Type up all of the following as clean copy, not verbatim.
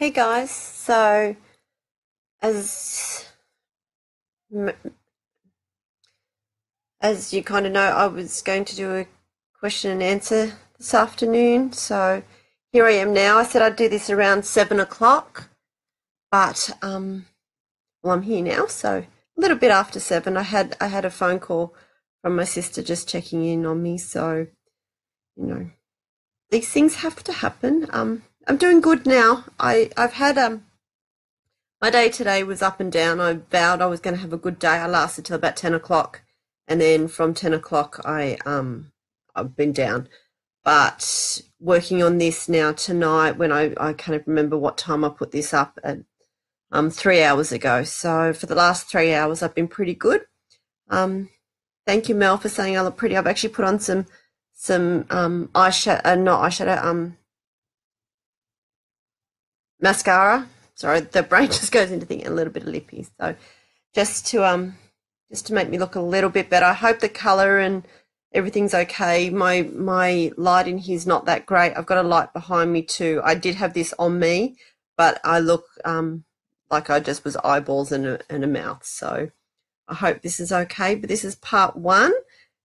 Hey guys, so as as you kind of know, I was going to do a question and answer this afternoon. So here I am now. I said I'd do this around 7 o'clock, but well, I'm here now, so a little bit after 7. I had a phone call from my sister just checking in on me. So these things have to happen. I'm doing good now. I've had my day today was up and down. I vowed I was going to have a good day. I lasted till about 10 o'clock, and then from 10 o'clock I've been down. But working on this now tonight, when I kind of remember what time I put this up at 3 hours ago. So for the last 3 hours, I've been pretty good. Thank you, Mel, for saying I look pretty. I've actually put on some eyeshadow, not eyeshadow, mascara. Sorry, the brain just goes into thinking a little bit of lippy. So just to make me look a little bit better. I hope the colour and everything's okay. My light in here is not that great. I've got a light behind me too. I did have this on me, but I look like I just was eyeballs and a mouth. So I hope this is okay. But this is part 1,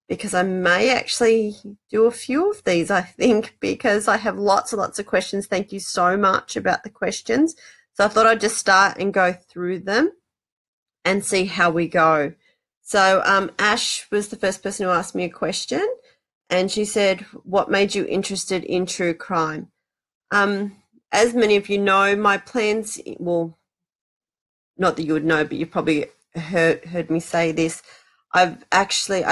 because I may actually do a few of these, I think, because I have lots and lots of questions. Thank you so much about the questions. So I thought I'd just start and go through them and see how we go. So Ash was the first person who asked me a question, and she said, what made you interested in true crime? As many of you know, my plans, well, not that you would know, but you probably heard me say this. I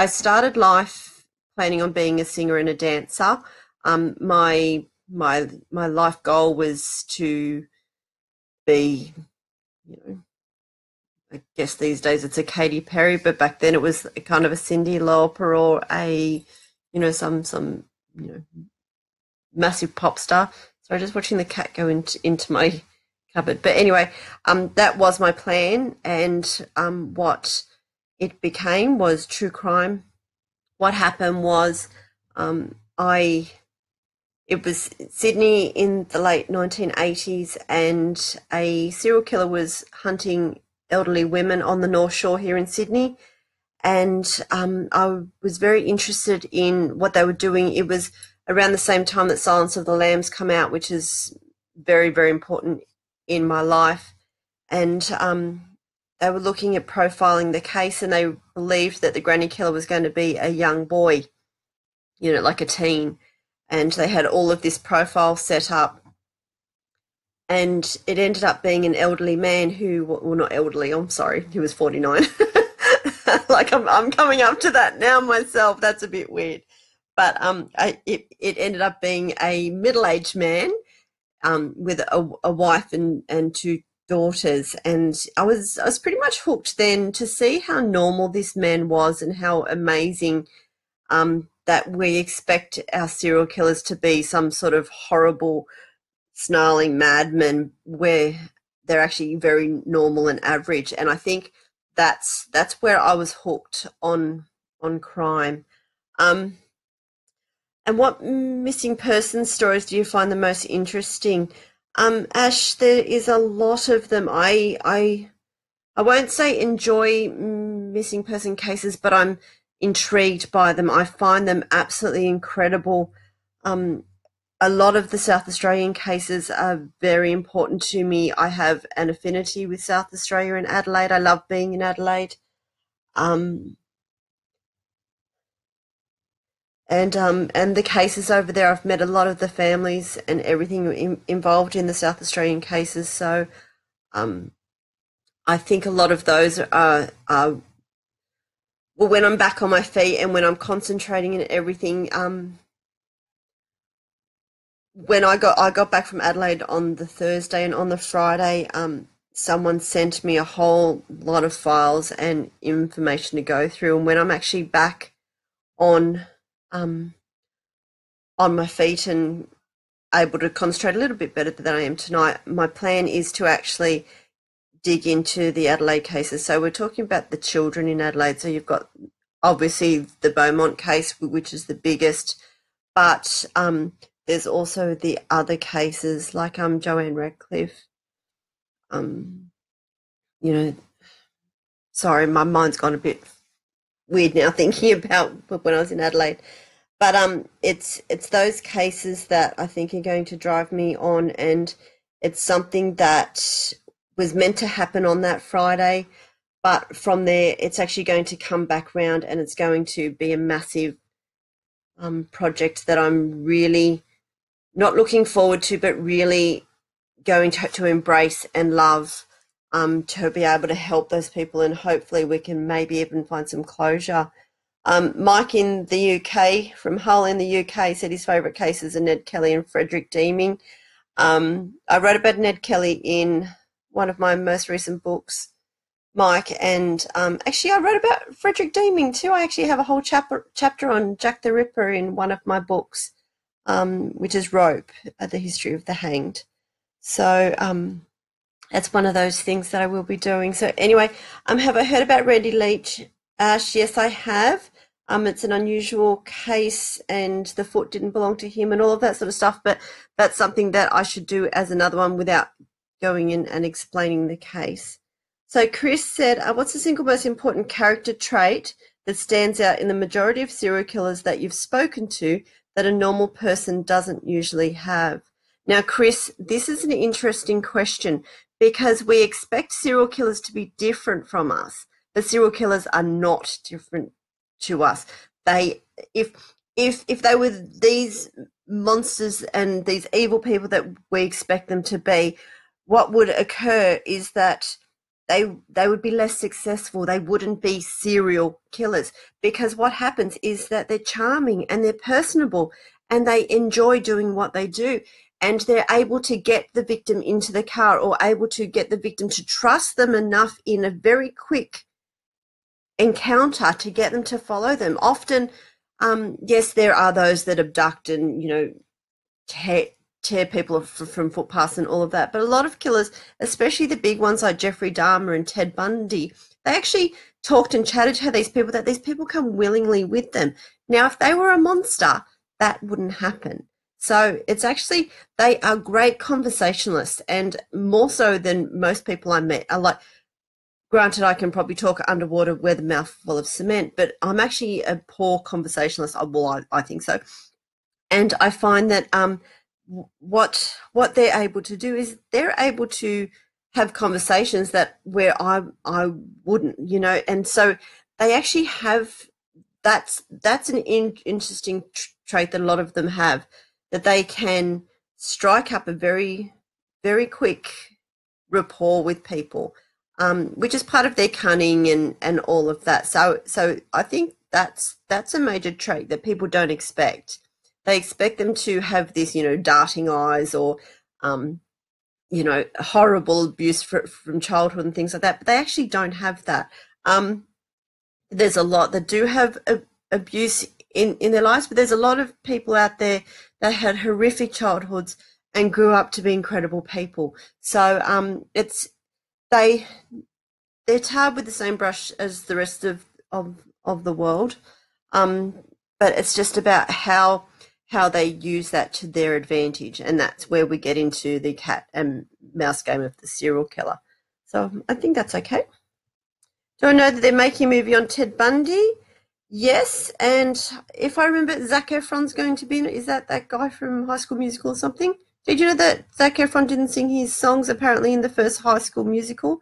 started life planning on being a singer and a dancer. My life goal was to be, I guess these days it's a Katy Perry, but back then it was kind of a Cyndi Lauper or a, some massive pop star. Sorry, just watching the cat go into my cupboard. But anyway, that was my plan, and what it became was true crime. What happened was, it was Sydney in the late 1980s, and a serial killer was hunting elderly women on the North Shore here in Sydney. And I was very interested in what they were doing. It was around the same time that Silence of the Lambs come out, which is very, very important in my life. And they were looking at profiling the case, and they believed that the granny killer was going to be a young boy, like a teen. And they had all of this profile set up, and it ended up being an elderly man who, well, not elderly, I'm sorry, he was 49. Like I'm coming up to that now myself. That's a bit weird. But it ended up being a middle-aged man with a wife and 2 daughters. And I was pretty much hooked then to see how normal this man was, and how amazing that we expect our serial killers to be some sort of horrible, snarling madmen, where they're actually very normal and average. And I think that's where I was hooked on crime. And what missing person stories do you find the most interesting? Ash, there is a lot of them. I won't say enjoy missing person cases, but I'm intrigued by them. I find them absolutely incredible. A lot of the South Australian cases are very important to me. I have an affinity with South Australia and Adelaide. I love being in Adelaide. And the cases over there, I've met a lot of the families and everything involved in the South Australian cases. So I think a lot of those are well, when I'm back on my feet and when I'm concentrating and everything. When I got back from Adelaide on the Thursday, and on the Friday, someone sent me a whole lot of files and information to go through. And when I'm actually back on my feet and able to concentrate a little bit better than I am tonight, my plan is to actually dig into the Adelaide cases. So we're talking about the children in Adelaide. So you've got obviously the Beaumont case, which is the biggest, but there's also the other cases like Joanne Radcliffe you know, sorry, my mind's gone a bit weird now thinking about when I was in Adelaide. But it's those cases that I think are going to drive me on, and it's something that was meant to happen on that Friday, but from there it's actually going to come back round, and it's going to be a massive project that I'm really not looking forward to, but really going to embrace and love, to be able to help those people, and hopefully we can maybe even find some closure. Mike in the UK, from Hull in the UK, said his favourite cases are Ned Kelly and Frederick Deeming. I wrote about Ned Kelly in one of my most recent books, Mike, and actually I wrote about Frederick Deeming too. I actually have a whole chapter on Jack the Ripper in one of my books, which is Rope, The History of the Hanged. So that's one of those things that I will be doing. So anyway, have I heard about Randy Leach? Ash, yes, I have. It's an unusual case, and the foot didn't belong to him and all of that sort of stuff, but that's something that I should do as another one without going in and explaining the case. So Chris said, what's the single most important character trait that stands out in the majority of serial killers that you've spoken to that a normal person doesn't usually have? Now, Chris, this is an interesting question because we expect serial killers to be different from us, but serial killers are not different to us. If they were these monsters and these evil people that we expect them to be, what would occur is that they would be less successful. They wouldn't be serial killers, because what happens is that they're charming and they're personable and they enjoy doing what they do, and they're able to get the victim into the car, or able to get the victim to trust them enough in a very quick encounter to get them to follow them. Often, yes, there are those that abduct and, tear people from footpaths and all of that. But a lot of killers, especially the big ones like Jeffrey Dahmer and Ted Bundy, they actually talked and chatted to these people, that these people come willingly with them. Now, if they were a monster, that wouldn't happen. So it's actually, they are great conversationalists, and more so than most people I met. Granted, I can probably talk underwater with a mouthful of cement, but I'm actually a poor conversationalist. Well, I think so. And I find that what they're able to do is they're able to have conversations that where I wouldn't, and so they actually have, that's an interesting trait that a lot of them have, that they can strike up a very, very quick rapport with people, which is part of their cunning and all of that. So I think that's a major trait that people don't expect. They expect them to have this, darting eyes, or, horrible abuse from childhood and things like that. But they actually don't have that. There's a lot that do have abuse in their lives, but there's a lot of people out there that had horrific childhoods and grew up to be incredible people. So they're tarred with the same brush as the rest of the world, but it's just about how they use that to their advantage, and that's where we get into the cat and mouse game of the serial killer. So I think that's okay. Do I know that they're making a movie on Ted Bundy? Yes, and if I remember, Zac Efron's going to be in it. Is that guy from High School Musical or something? Did you know that Zac Efron didn't sing his songs apparently in the first High School Musical?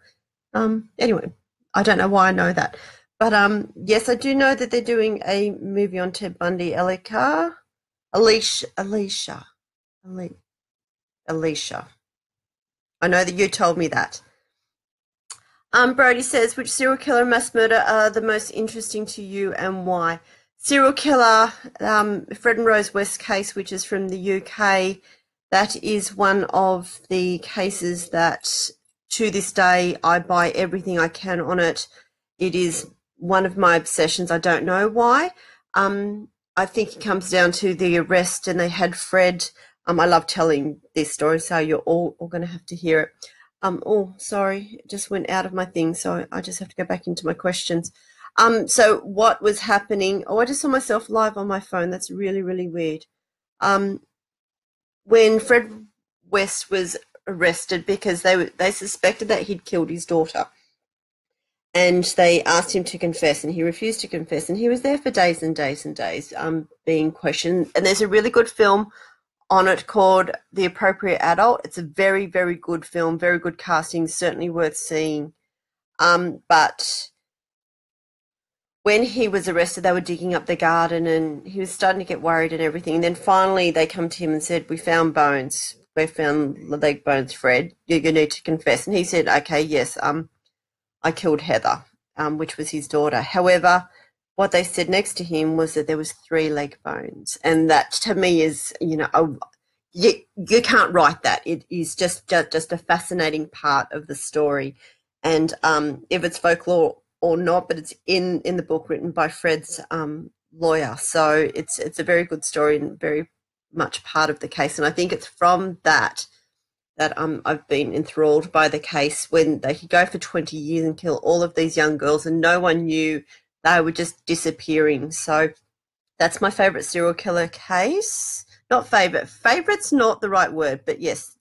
Anyway, I don't know why I know that. But yes, I do know that they're doing a movie on Ted Bundy. Alicia. I know that you told me that. Brody says, which serial killer and mass murder are the most interesting to you and why? Serial killer, Fred and Rose West case, which is from the UK. That is one of the cases that, to this day, I buy everything I can on it. It is one of my obsessions. I don't know why. I think it comes down to the arrest, and they had Fred. I love telling this story, so you're all going to have to hear it. Oh, sorry, it just went out of my thing, so I just have to go back into my questions. So what was happening? Oh, I just saw myself live on my phone. That's really, really weird. When Fred West was arrested because they suspected that he'd killed his daughter. And they asked him to confess, and he refused to confess. And he was there for days and days and days, being questioned. And there's a really good film on it called The Appropriate Adult. It's a very, very good film, very good casting, certainly worth seeing. But when he was arrested, they were digging up the garden, and he was starting to get worried and everything. And then finally they come to him and said, "We found bones. We found the leg bones, Fred. You need to confess." And he said, "Okay, yes, I killed Heather," which was his daughter. However, what they said next to him was that there was 3 leg bones. And that to me is, you can't write that. It is just a fascinating part of the story. And if it's folklore or not, but it's in the book written by Fred's lawyer. So it's a very good story and very much part of the case. And I think it's from that I've been enthralled by the case, when they could go for 20 years and kill all of these young girls and no one knew. They were just disappearing. So that's my favourite serial killer case. Not favourite. Favourite's not the right word, but yes,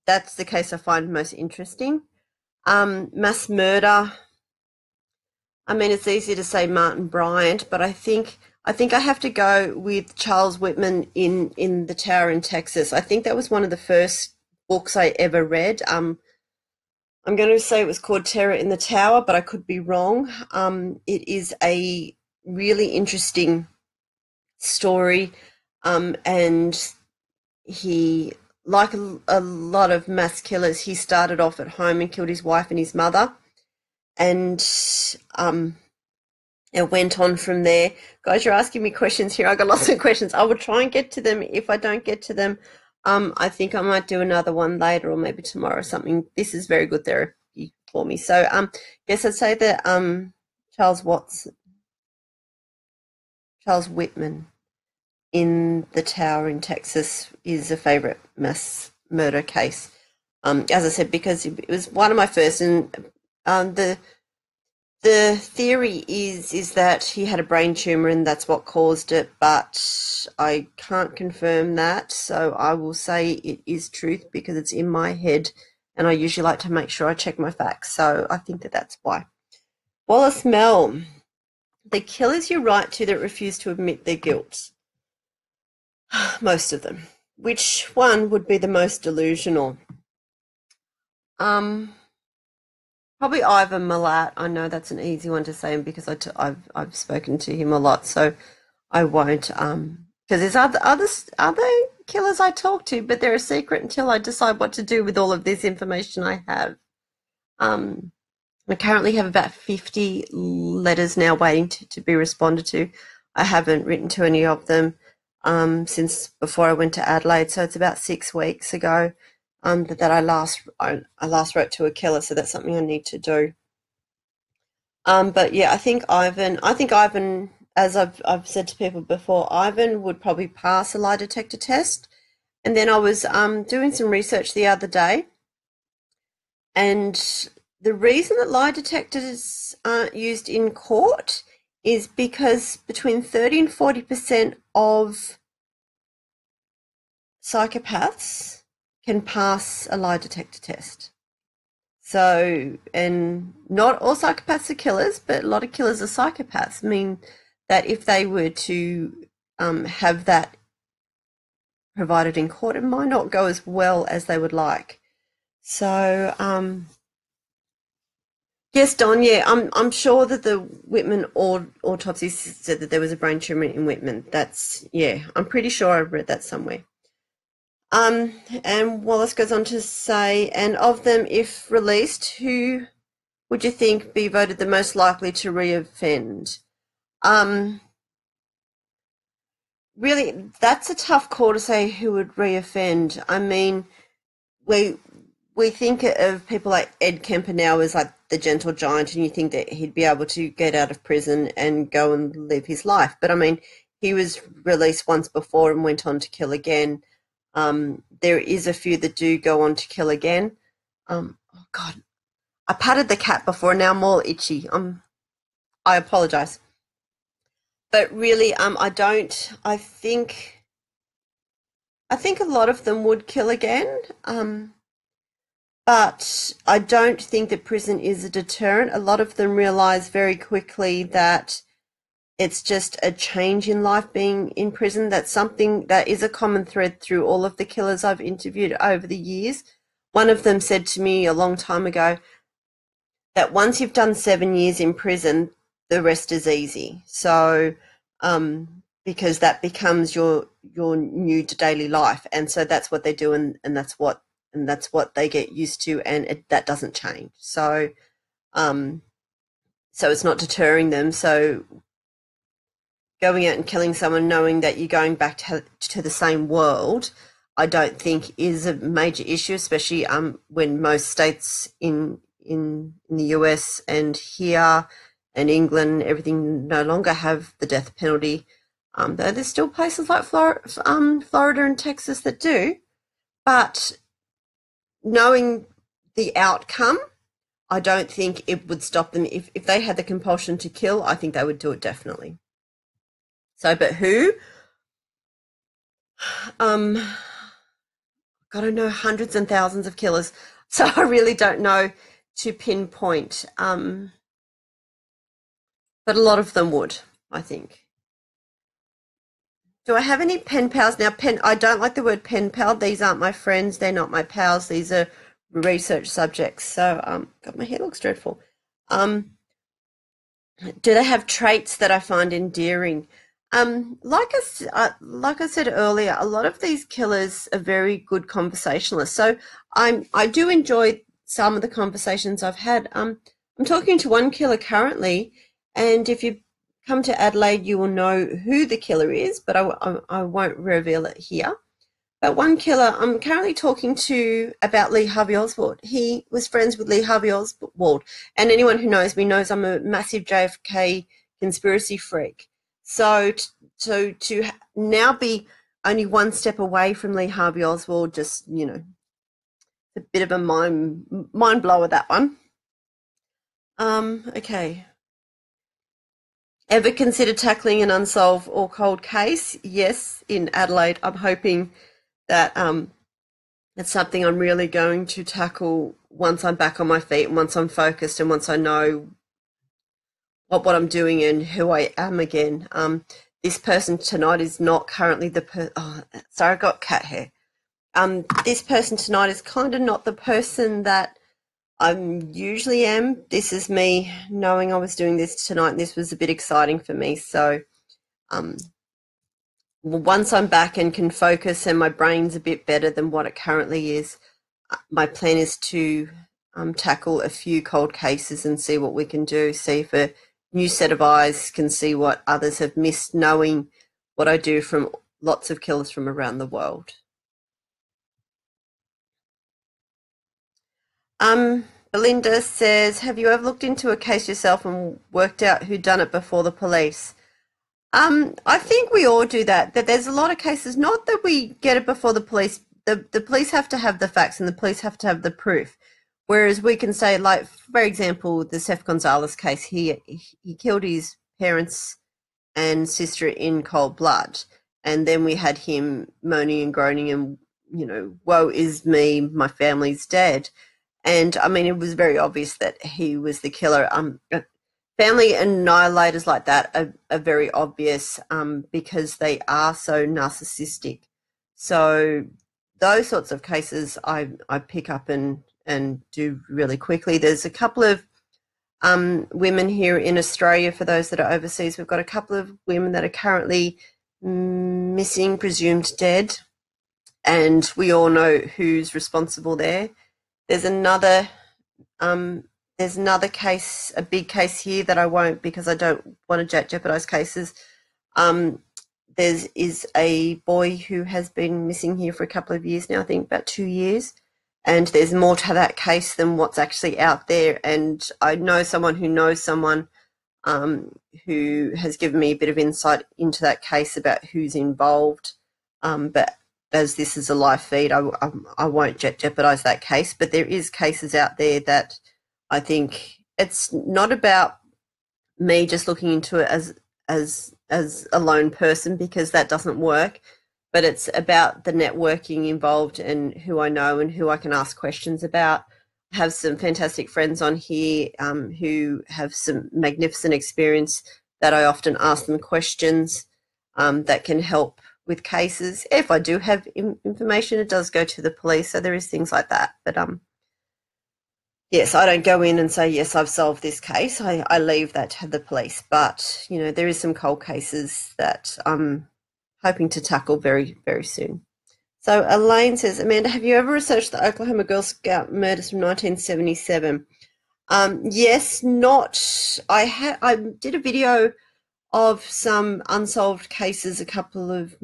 that's the case I find most interesting. Mass murder. I mean, it's easy to say Martin Bryant, but I think I have to go with Charles Whitman in The Tower in Texas. I think that was one of the first books I ever read. I'm going to say it was called Terror in the Tower, but I could be wrong. It is a really interesting story, and he, like a lot of mass killers, he started off at home and killed his wife and his mother, and it went on from there. Guys, you're asking me questions here. I got lots of questions. I will try and get to them. If I don't get to them, I think I might do another one later or maybe tomorrow or something. This is very good therapy for me. So, guess I'd say that Charles Whitman in The Tower in Texas is a favourite mass murder case. As I said, because it was one of my first, and the theory is that he had a brain tumour and that's what caused it, but I can't confirm that, so I will say it is truth because it's in my head, and I usually like to make sure I check my facts, so I think that's why. Wallace Mel. The killers you write to that refuse to admit their guilt. Most of them. Which one would be the most delusional? Probably Ivan Milat. I know that's an easy one to say because I've spoken to him a lot, so I won't. Because there's other killers I talk to, but they're a secret until I decide what to do with all of this information I have. I currently have about 50 letters now waiting to be responded to. I haven't written to any of them since before I went to Adelaide, so it's about 6 weeks ago. That I last wrote to a killer, so that's something I need to do. But yeah, I think Ivan, as I've said to people before, Ivan would probably pass a lie detector test. And then I was doing some research the other day, and the reason that lie detectors aren't used in court is because between 30 and 40% of psychopaths can pass a lie detector test. So, and not all psychopaths are killers, but a lot of killers are psychopaths. I mean, that if they were to have that provided in court, it might not go as well as they would like. So, yes, Don, yeah, I'm sure that the Whitman autopsy said that there was a brain tumour in Whitman. I'm pretty sure I read that somewhere. And Wallace goes on to say, and of them, if released, who would you think be voted the most likely to reoffend? Really, that's a tough call to say who would reoffend. I mean, we think of people like Ed Kemper now as like the gentle giant, and you think that he'd be able to get out of prison and go and live his life. But I mean, he was released once before and went on to kill again. There is a few that do go on to kill again. Oh God, I patted the cat before, now I'm all itchy. I apologise. But really, I think a lot of them would kill again. But I don't think that prison is a deterrent. A lot of them realize very quickly that it's just a change in life being in prison. That's something that is a common thread through all of the killers I've interviewed over the years. One of them said to me a long time ago that once you've done 7 years in prison, the rest is easy. So, because that becomes your new daily life, and so that's what they do, and that's what they get used to, and that doesn't change. So, so it's not deterring them. So, going out and killing someone, knowing that you're going back to the same world, I don't think is a major issue, especially when most states in the US and here and England, everything no longer have the death penalty. Though there's still places like Florida and Texas that do. But knowing the outcome, I don't think it would stop them. If they had the compulsion to kill, I think they would do it definitely. So, but who? God, I know hundreds and thousands of killers, so I really don't know to pinpoint. But a lot of them would, I think. Do I have any pen pals? Now, I don't like the word pen pal. These aren't my friends. They're not my pals. These are research subjects. So, God, my hair looks dreadful. Do they have traits that I find endearing? Like I said earlier, a lot of these killers are very good conversationalists. So I do enjoy some of the conversations I've had. I'm talking to one killer currently, and if you come to Adelaide, you will know who the killer is, but I won't reveal it here. But one killer I'm currently talking to about Lee Harvey Oswald. He was friends with Lee Harvey Oswald, and anyone who knows me knows I'm a massive JFK conspiracy freak. So to now be only one step away from Lee Harvey Oswald, just, a bit of a mind blower, that one. Okay. Ever consider tackling an unsolved or cold case? Yes, in Adelaide. I'm hoping that it's something I'm really going to tackle once I'm back on my feet and once I'm focused and once I know what I'm doing and who I am again. This person tonight is not currently sorry, I got cat hair. This person tonight is kind of not the person that I usually am. This is me knowing I was doing this tonight, and this was a bit exciting for me. So once I'm back and can focus and my brain's a bit better than what it currently is, my plan is to tackle a few cold cases and see what we can do, see if a new set of eyes can see what others have missed, knowing what I do from lots of killers from around the world. Belinda says, have you ever looked into a case yourself and worked out who done it before the police? I think we all do that. That there's a lot of cases, not that we get it before the police. The police have to have the facts and the police have to have the proof. Whereas we can say, like, for example, the Seth Gonzalez case, he killed his parents and sister in cold blood. And then we had him moaning and groaning and, woe is me, my family's dead. And, I mean, it was very obvious that he was the killer. Family annihilators like that are very obvious because they are so narcissistic. So those sorts of cases I pick up and do really quickly. There's a couple of women here in Australia, for those that are overseas. We've got a couple of women that are currently missing, presumed dead, and we all know who's responsible there. There's another case, a big case here that I won't, because I don't want to jeopardize cases. There is a boy who has been missing here for a couple of years now, I think about 2 years, and there's more to that case than what's actually out there. And I know someone who knows someone who has given me a bit of insight into that case about who's involved. But as this is a live feed, I won't jeopardize that case. But there is cases out there that I think it's not about me just looking into it as a lone person, because that doesn't work. but it's about the networking involved and who I know and who I can ask questions about. I have some fantastic friends on here who have some magnificent experience that I often ask them questions that can help with cases. If I do have information, it does go to the police, so there is things like that. But yes, I don't go in and say, yes, I've solved this case. I leave that to the police. But, you know, there is some cold cases that I'm hoping to tackle very, very soon. So Elaine says, Amanda, have you ever researched the Oklahoma Girl Scout murders from 1977? Yes, not. I did a video of some unsolved cases a couple of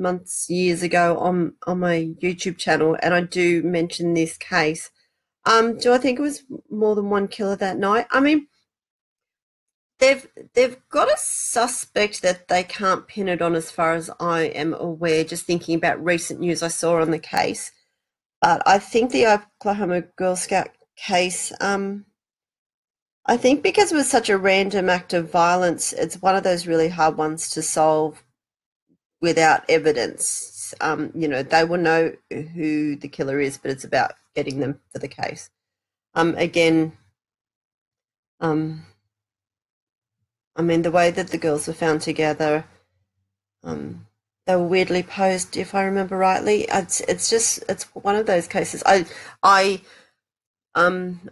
years ago on my YouTube channel, and I do mention this case. Do I think it was more than one killer that night? I mean, they've got a suspect that they can't pin it on as far as I am aware, just thinking about recent news I saw on the case. But I think the Oklahoma Girl Scout case, I think because it was such a random act of violence, it's one of those really hard ones to solve without evidence. You know, they will know who the killer is, but it's about getting them for the case. Again, I mean, the way that the girls were found together, they were weirdly posed, if I remember rightly. It's one of those cases. I'm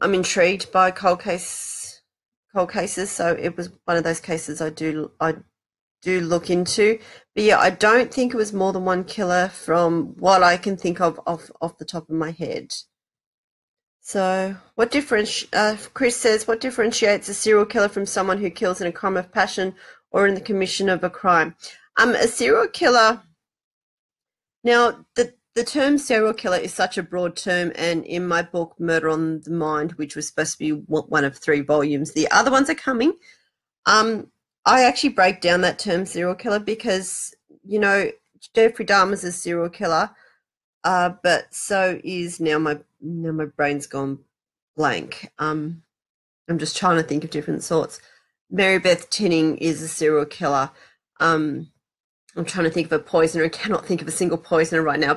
intrigued by cold cases, so it was one of those cases I do look into. But yeah, I don't think it was more than one killer from what I can think of off the top of my head. So, Chris says, what differentiates a serial killer from someone who kills in a crime of passion or in the commission of a crime? A serial killer. Now, the term serial killer is such a broad term, and in my book, Murder on the Mind, which was supposed to be one of 3 volumes, the other ones are coming. I actually break down that term serial killer because, you know, Jeffrey Dahmer's a serial killer, but so is now my brain's gone blank. I'm just trying to think of different sorts. Mary Beth Tinning is a serial killer. I'm trying to think of a poisoner. I cannot think of a single poisoner right now.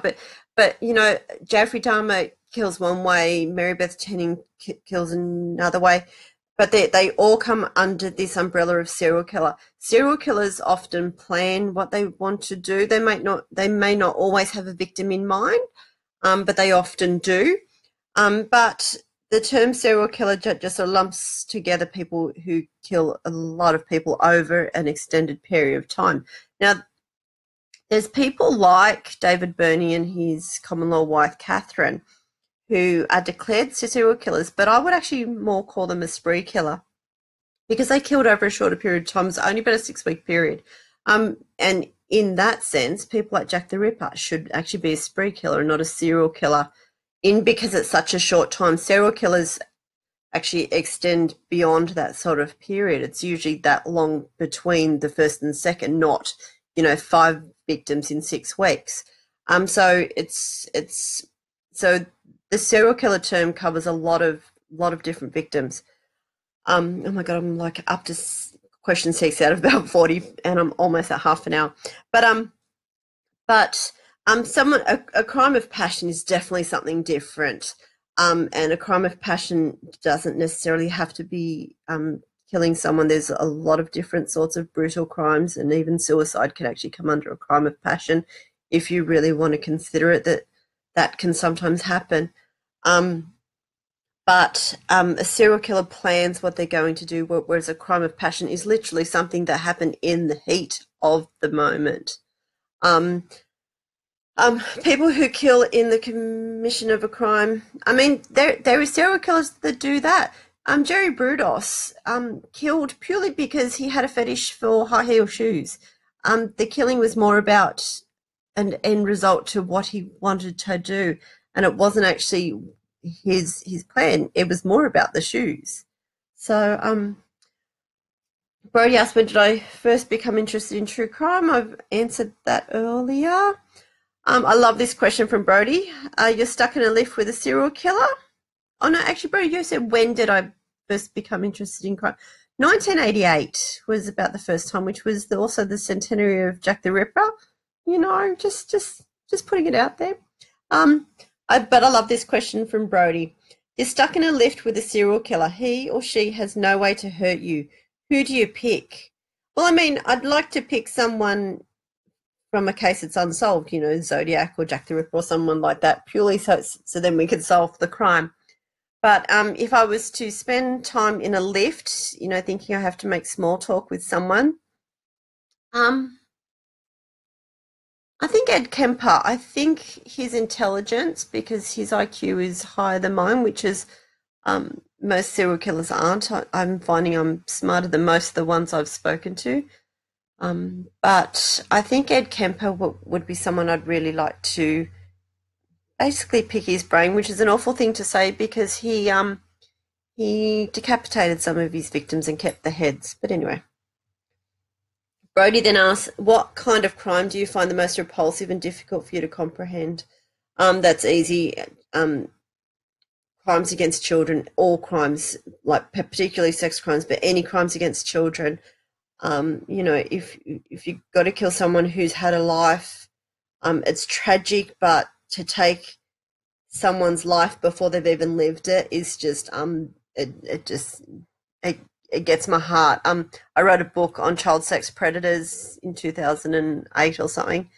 But you know, Jeffrey Dahmer kills one way, Mary Beth Tinning kills another way. But they all come under this umbrella of serial killer. Serial killers often plan what they want to do. They may not always have a victim in mind, but they often do. But the term serial killer just sort of lumps together people who kill a lot of people over an extended period of time. Now, there's people like David Burney and his common law wife, Catherine, who are declared serial killers, but I would actually more call them a spree killer because they killed over a shorter period of time. It's only about a 6-week period. And in that sense, people like Jack the Ripper should actually be a spree killer and not a serial killer, because it's such a short time. Serial killers actually extend beyond that sort of period. It's usually that long between the first and second, not, you know, 5 victims in 6 weeks. So the serial killer term covers a lot of different victims. Oh my God, I'm like up to question 6 out of about 40, and I'm almost at half an hour. But a crime of passion is definitely something different. And a crime of passion doesn't necessarily have to be killing someone. There's a lot of different sorts of brutal crimes, and even suicide can actually come under a crime of passion if you really want to consider it. That can sometimes happen. But a serial killer plans what they're going to do, whereas a crime of passion is literally something that happened in the heat of the moment. People who kill in the commission of a crime, I mean, there are serial killers that do that. Jerry Brudos killed purely because he had a fetish for high heel shoes. The killing was more about an end result to what he wanted to do, and it wasn't actually his plan. It was more about the shoes. So Brody asked, when did I first become interested in true crime? I've answered that earlier. I love this question from Brody. You're stuck in a lift with a serial killer? Oh no, actually, Brody, you said, when did I first become interested in crime? 1988 was about the first time, which was also the centenary of Jack the Ripper. You know, just Just putting it out there. But I love this question from Brody. You're stuck in a lift with a serial killer. He or she has no way to hurt you. Who do you pick? Well, I mean, I'd like to pick someone from a case that's unsolved, you know, Zodiac or Jack the Ripper or someone like that, purely so then we could solve the crime. But if I was to spend time in a lift, you know, thinking I have to make small talk with someone, I think Ed Kemper. I think his intelligence, because his IQ is higher than mine, which is most serial killers aren't. I'm finding I'm smarter than most of the ones I've spoken to. But I think Ed Kemper would be someone I'd really like to basically pick his brain, which is an awful thing to say because he decapitated some of his victims and kept the heads. But anyway. Brody then asks, what kind of crime do you find the most repulsive and difficult for you to comprehend? That's easy. Crimes against children, all crimes, like particularly sex crimes, but any crimes against children. You know, if you've got to kill someone who's had a life, it's tragic, but to take someone's life before they've even lived it is just it gets my heart. I wrote a book on child sex predators in 2008 or something,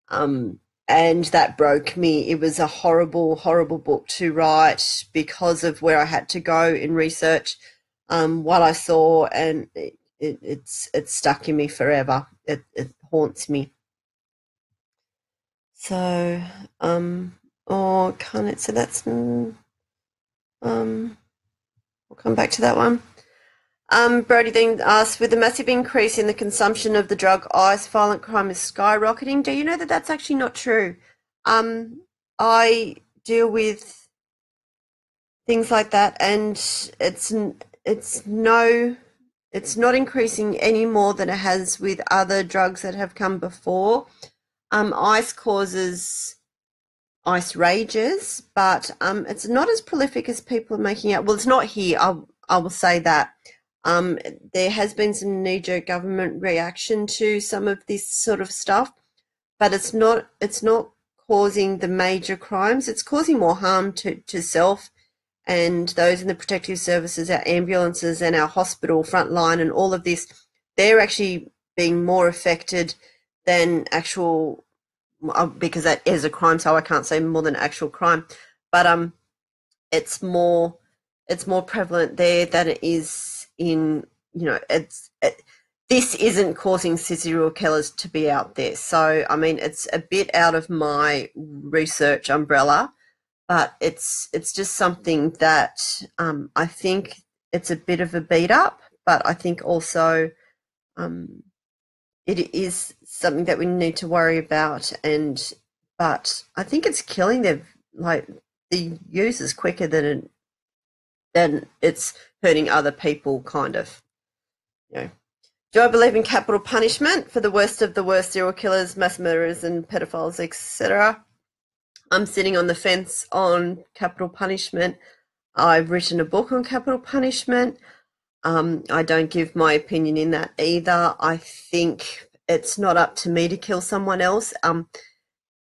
and that broke me. It was a horrible, horrible book to write because of where I had to go in research, what I saw, and it's stuck in me forever. It haunts me. So, or can't it? So that's we'll come back to that one. Brody then asks, with the massive increase in the consumption of the drug ice, violent crime is skyrocketing. Do you know that that's actually not true? I deal with things like that, and it's not increasing any more than it has with other drugs that have come before. Ice causes ice rages, but it's not as prolific as people are making out. Well, it's not here. I will say that. There has been some knee-jerk government reaction to some of this sort of stuff, but it's not causing the major crimes. It's causing more harm to self and those in the protective services, our ambulances and our hospital frontline and all of this. They're actually being more affected than actual, because that is a crime, so I can't say more than actual crime, but it's more prevalent there than it is in, you know, this isn't causing serial killers to be out there. So, I mean, it's a bit out of my research umbrella, but it's just something that I think it's a bit of a beat up, but I think also it is something that we need to worry about. But I think it's killing them. Like, the use is quicker than it's hurting other people, kind of. You know. Do I believe in capital punishment for the worst of the worst serial killers, mass murderers and pedophiles, etc.? I'm sitting on the fence on capital punishment. I've written a book on capital punishment. I don't give my opinion in that either. I think it's not up to me to kill someone else.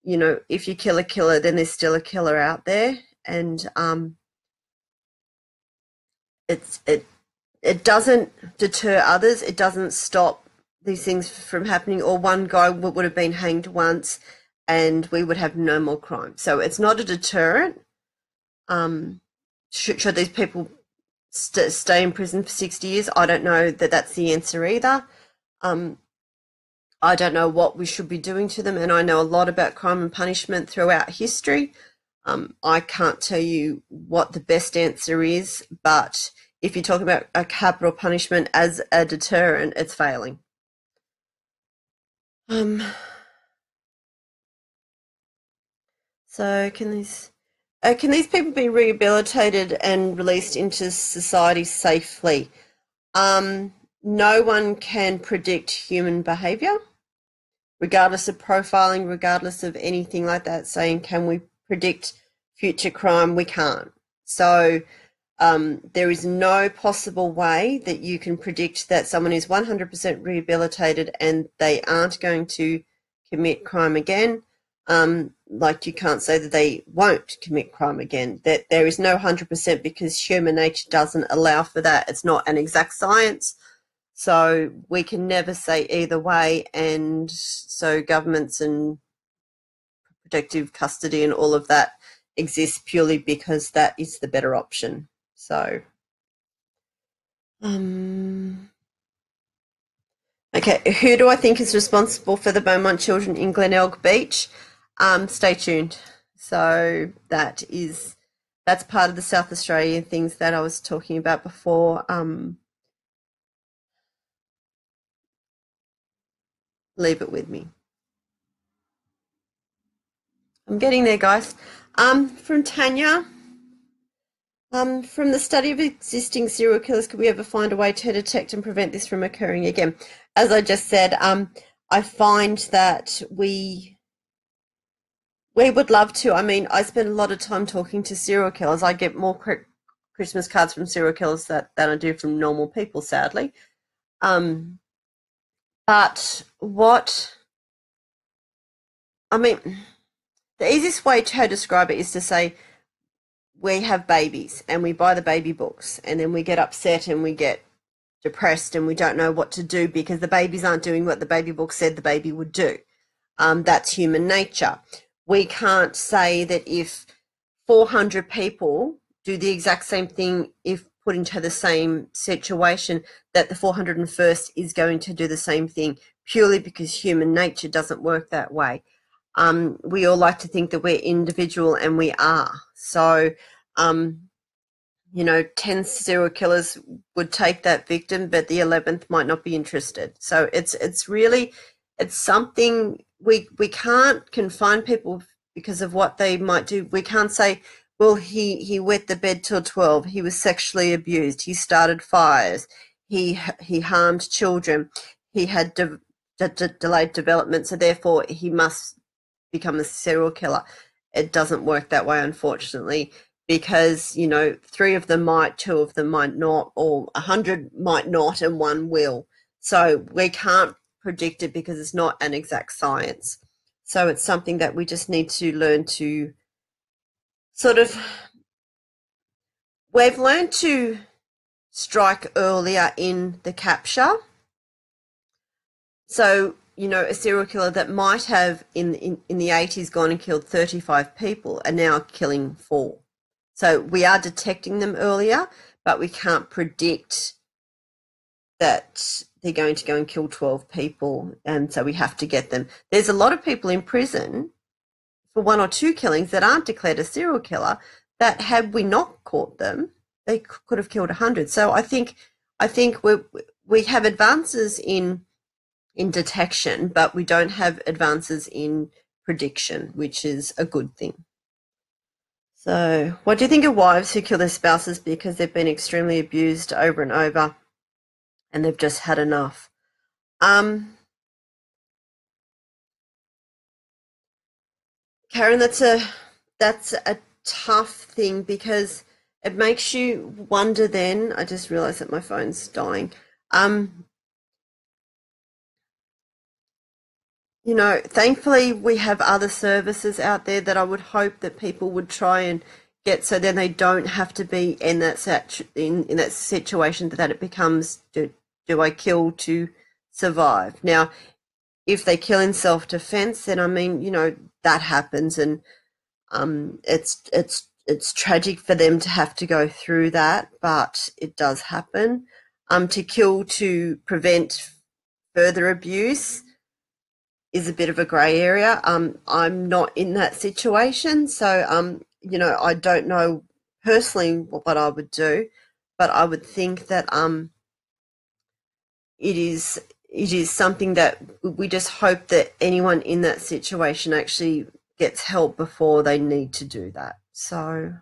You know, if you kill a killer, then there's still a killer out there, and it doesn't deter others. It doesn't stop these things from happening. Or one guy would have been hanged once, and we would have no more crime. So it's not a deterrent. Should these people stay in prison for 60 years? I don't know that that's the answer either. I don't know what we should be doing to them, and I know a lot about crime and punishment throughout history. I can't tell you what the best answer is, but if you talk about a capital punishment as a deterrent, it's failing. So can these people be rehabilitated and released into society safely? No one can predict human behaviour, regardless of profiling, regardless of anything like that. Saying, can we predict future crime? We can't. So there is no possible way that you can predict that someone is 100% rehabilitated and they aren't going to commit crime again. Like, you can't say that they won't commit crime again. That there is no 100% because human nature doesn't allow for that. It's not an exact science. So we can never say either way. And so governments and protective custody and all of that exists purely because that is the better option. So, okay, who do I think is responsible for the Beaumont children in Glenelg Beach? Stay tuned. So that's part of the South Australian things that I was talking about before. Leave it with me. I'm getting there, guys. From Tanya. From the study of existing serial killers, could we ever find a way to detect and prevent this from occurring again? As I just said, I find that we would love to. I mean, I spend a lot of time talking to serial killers. I get more Christmas cards from serial killers than I do from normal people, sadly. But I mean, the easiest way to describe it is to say, we have babies and we buy the baby books and then we get upset and we get depressed and we don't know what to do because the babies aren't doing what the baby book said the baby would do. That's human nature. We can't say that if 400 people do the exact same thing, if put into the same situation, that the 401st is going to do the same thing, purely because human nature doesn't work that way. We all like to think that we're individual, and we are. So, 10 serial killers would take that victim, but the 11th might not be interested. So it's something we can't confine people because of what they might do. We can't say, well, he wet the bed till 12. He was sexually abused. He started fires. He harmed children. He had delayed development, so therefore he must become a serial killer. It doesn't work that way, unfortunately, because 3 of them might, 2 of them might not, or 100 might not, and 1 will. So we can't predict it because it's not an exact science. So it's something that we just need to learn to sort of, we've learned to strike earlier in the capture. So, a serial killer that might have in the 80s gone and killed 35 people are now killing 4. So we are detecting them earlier, but we can't predict that they're going to go and kill 12 people, and so we have to get them. There's a lot of people in prison for 1 or 2 killings that aren't declared a serial killer, that had we not caught them, they could have killed 100. So I think we have advances in detection, but we don't have advances in prediction, which is a good thing. So, what do you think of wives who kill their spouses because they've been extremely abused over and over and they've just had enough? Karen, that's a tough thing because it makes you wonder then. I just realised that my phone's dying. Thankfully we have other services out there that I would hope that people would try and get, so then they don't have to be in that situation that it becomes, do I kill to survive? Now, if they kill in self-defense, then that happens, and it's tragic for them to have to go through that, but it does happen. To kill to prevent further abuse is a bit of a grey area. I'm not in that situation, so I don't know personally what I would do, but I would think that it is something that we just hope that anyone in that situation actually gets help before they need to do that. So,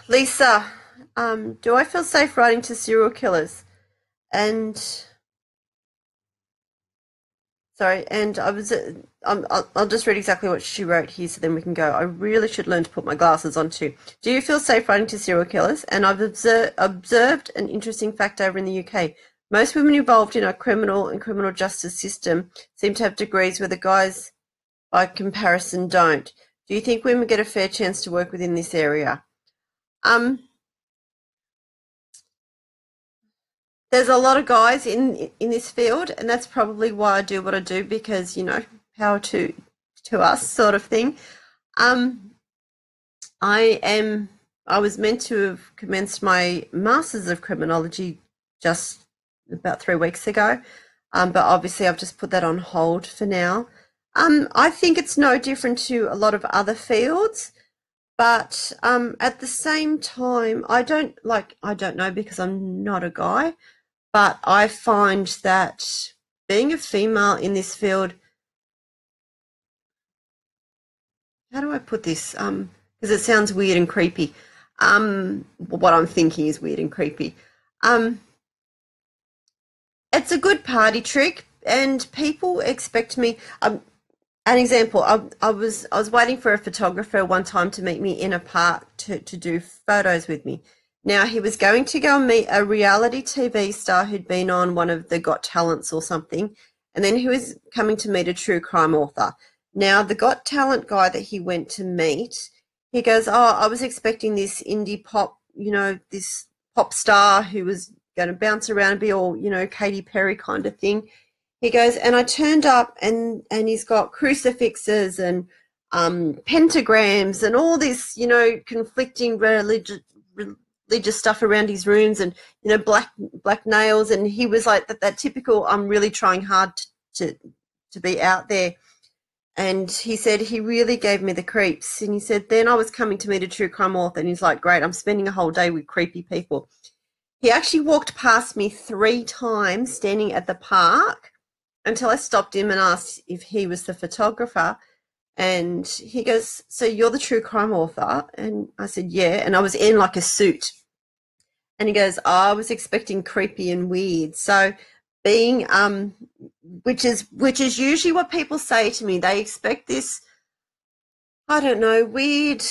Lisa, do I feel safe writing to serial killers? And sorry, and I'll just read exactly what she wrote here so then we can go. I really should learn to put my glasses on too. Do you feel safe writing to serial killers? And I've observed an interesting fact over in the UK. Most women involved in our criminal and criminal justice system seem to have degrees where the guys, by comparison, don't. Do you think women get a fair chance to work within this area? There's a lot of guys in this field, and that's probably why I do what I do, because, power to us, sort of thing. I was meant to have commenced my Masters of Criminology just about 3 weeks ago, but obviously I've just put that on hold for now. I think it's no different to a lot of other fields, but at the same time, I don't know, because I'm not a guy, but I find that being a female in this field, how do I put this? Because it sounds weird and creepy. What I'm thinking is weird and creepy. It's a good party trick, and people expect me. An example, I was waiting for a photographer one time to meet me in a park to do photos with me. Now, he was going to go and meet a reality TV star who'd been on one of the Got Talents or something, and then he was coming to meet a true crime author. Now, the Got Talent guy that he went to meet, he goes, "Oh, I was expecting this indie pop, this pop star who was going to bounce around and be all, Katy Perry kind of thing." He goes, and I turned up, and he's got crucifixes and pentagrams and all this, conflicting religious stuff around his rooms, and black nails. And he was like that typical, I'm really trying hard to be out there. And he said he really gave me the creeps. And he said, then I was coming to meet a true crime author, and he's like, great, I'm spending a whole day with creepy people. He actually walked past me 3 times standing at the park until I stopped him and asked if he was the photographer. And he goes, so you're the true crime author? And I said, yeah. And I was in like a suit. And he goes, oh, I was expecting creepy and weird. So being, which is usually what people say to me. They expect this, I don't know, weird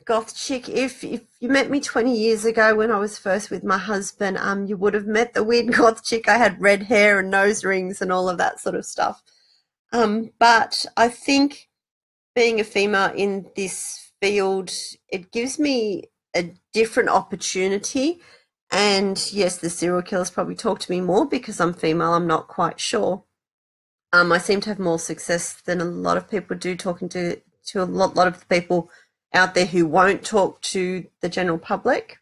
goth chick. If you met me 20 years ago when I was first with my husband, you would have met the weird goth chick. I had red hair and nose rings and all of that sort of stuff. But I think being a female in this field, it gives me a different opportunity. And yes, the serial killers probably talk to me more because I'm female. I'm not quite sure. I seem to have more success than a lot of people do talking to a lot of people out there who won't talk to the general public.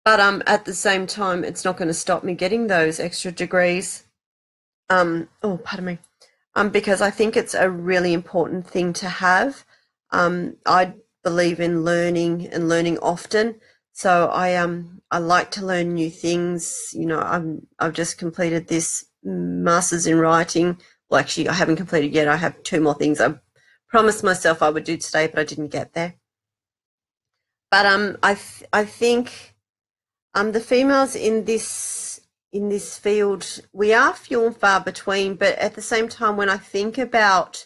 But at the same time, it's not going to stop me getting those extra degrees. Pardon me. Because I think it's a really important thing to have. I believe in learning and learning often. So I like to learn new things. I've just completed this Masters in Writing. Well, actually, I haven't completed yet. I have 2 more things I promised myself I would do today, but I didn't get there. But I think the females in this field, we are few and far between. But at the same time, when I think about